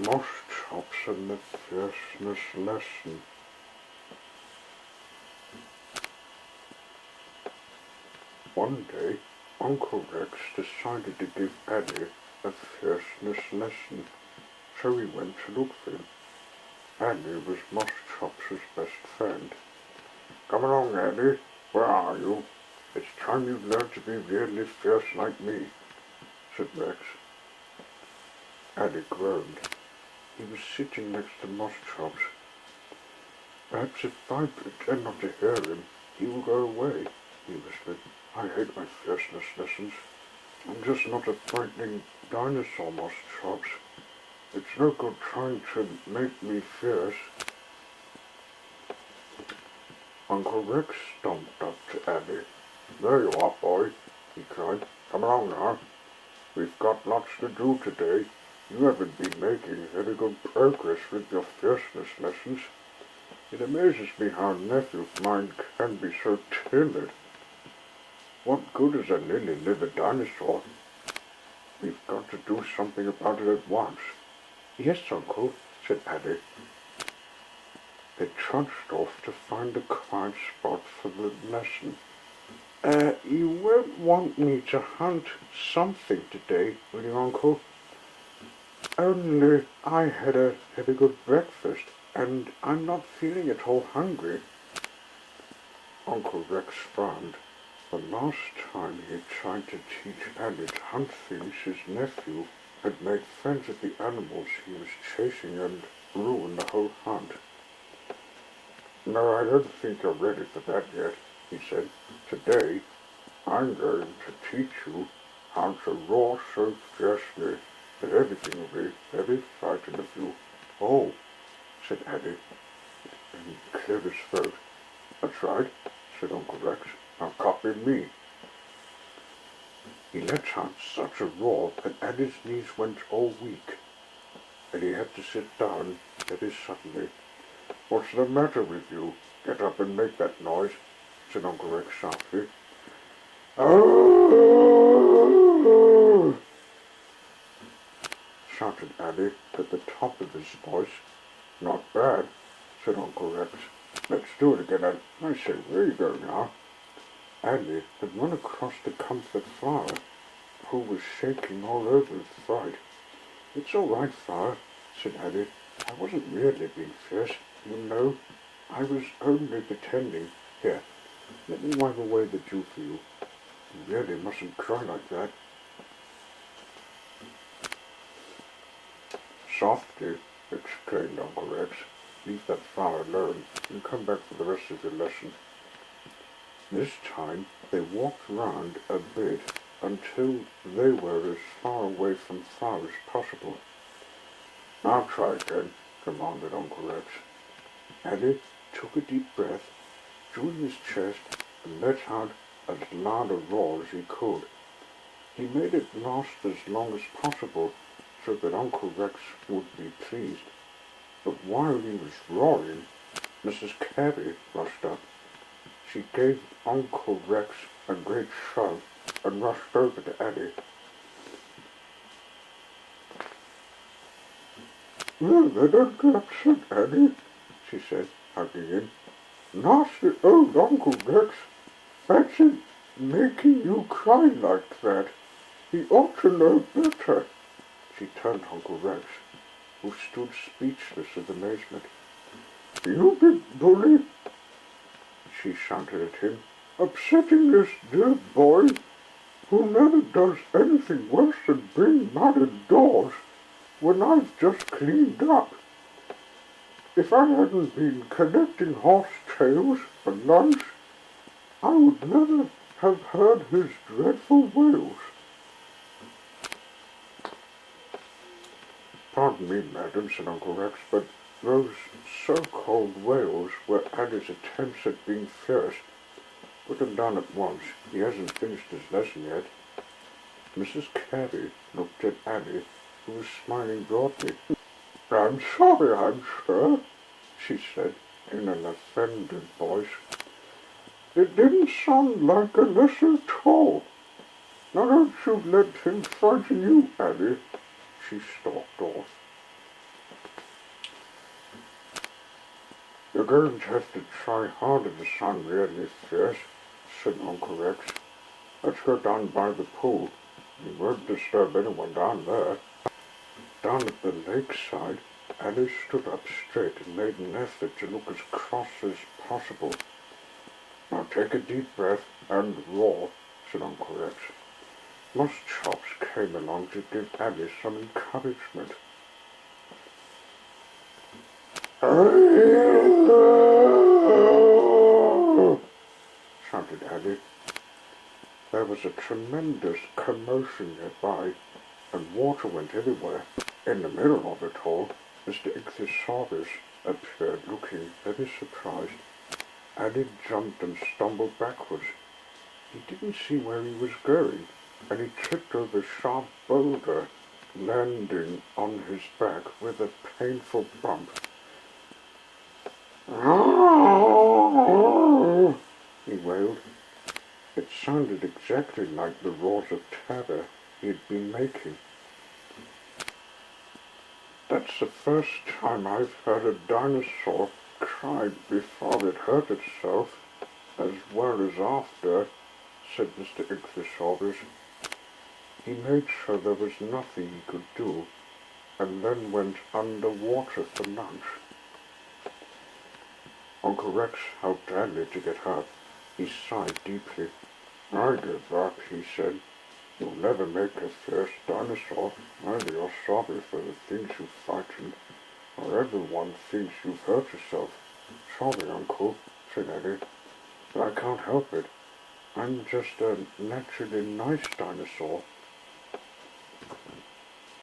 Moschops and the Fearceness lesson. One day, Uncle Rex decided to give Eddie a Fearceness lesson, so he went to look for him. Eddie was Moschops' best friend. "Come along, Eddie. Where are you? It's time you learned to be really fierce like me," said Rex. Eddie groaned. He was sitting next to Moschops. "Perhaps if I pretend not to hear him, he will go away," he whispered. "I hate my fierceness lessons. I'm just not a frightening dinosaur, Moschops. It's no good trying to make me fierce." Uncle Rex stomped up to Eddie. "There you are, boy," he cried. "Come along now. We've got lots to do today. You haven't been making very good progress with your fierceness lessons. It amazes me how a nephew of mine can be so timid. What good is a lily-livered dinosaur? We've got to do something about it at once." "Yes, Uncle," said Eddie. They trudged off to find a quiet spot for the lesson. You won't want me to hunt something today, will you, Uncle? Only I had a good breakfast, and I'm not feeling at all hungry." Uncle Rex frowned. The last time he had tried to teach Eddie to hunt things, his nephew had made friends with the animals he was chasing and ruined the whole hunt. "No, I don't think you're ready for that yet," he said. "Today, I'm going to teach you how to roar so fiercely that everything will be very frightened of you." "Oh," said Eddie, and he cleared his throat. "That's right," said Uncle Rex. "Now copy me." He let out such a roar that Eddie's knees went all weak, and he had to sit down very suddenly. "What's the matter with you? Get up and make that noise," said Uncle Rex sharply. "Oh!" shouted Eddie at the top of his voice. "Not bad," said Uncle Rex. "Let's do it again. I say, where you go now?" Eddie had run across the comfort Flower, who was shaking all over with fright. "It's all right, Flower," said Eddie. "I wasn't really being fierce, you know. I was only pretending. Here, let me wipe away the dew for you. You really mustn't cry like that." "Softly," exclaimed Uncle Rex. "Leave that Flower alone and come back for the rest of your lesson." This time they walked round a bit until they were as far away from Flower as possible. "Now try again," commanded Uncle Rex. Eddie took a deep breath, drew in his chest, and let out as loud a roar as he could. He made it last as long as possible so that Uncle Rex would be pleased. But while he was roaring, Mrs. Carey rushed up. She gave Uncle Rex a great shove and rushed over to Eddie. "You're better get said Eddie," she said, hugging him. "Nasty old Uncle Rex. Fancy making you cry like that. He ought to know better." She turned to Uncle Rex, who stood speechless with amazement. "You big bully," she shouted at him, "upsetting this dear boy, who never does anything worse than bring mud indoors when I've just cleaned up. If I hadn't been collecting horse tails for lunch, I would never have heard his dreadful wails." "Pardon me, madam," said Uncle Rex, "but those so-called wails were Eddie's attempts at being fierce. Put them down at once. He hasn't finished his lesson yet." Mrs. Carey looked at Eddie, who was smiling broadly. "I'm sorry, I'm sure," she said in an offended voice. "It didn't sound like a lesson at all. Now don't you let him frighten you, Eddie." She stalked off. going to have to try harder to sound really fierce, said Uncle Rex. Let's go down by the pool. You won't disturb anyone down there. Down at the lakeside, Alice stood up straight and made an effort to look as cross as possible. Now take a deep breath and roar, said Uncle Rex. Moschops came along to give Alice some encouragement. Shouted Alice. There was a tremendous commotion nearby, and water went everywhere. In the middle of it all, Mr. Ichthyosaurus appeared, looking very surprised. Alice jumped and stumbled backwards. He didn't see where he was going, and he tripped over a sharp boulder, landing on his back with a painful bump. He wailed. It sounded exactly like the roars of terror he had been making. That's the first time I've heard a dinosaur cry before it hurt itself, as well as after, said Mr. Ichthyosaurus. He made sure there was nothing he could do, and then went underwater for lunch. Uncle Rex helped Andy to get up. He sighed deeply. I give up, he said. You'll never make a fierce dinosaur. Either you're sorry for the things you've frightened, or everyone thinks you've hurt yourself. Sorry, Uncle, said Eddie, but I can't help it. I'm just a naturally nice dinosaur.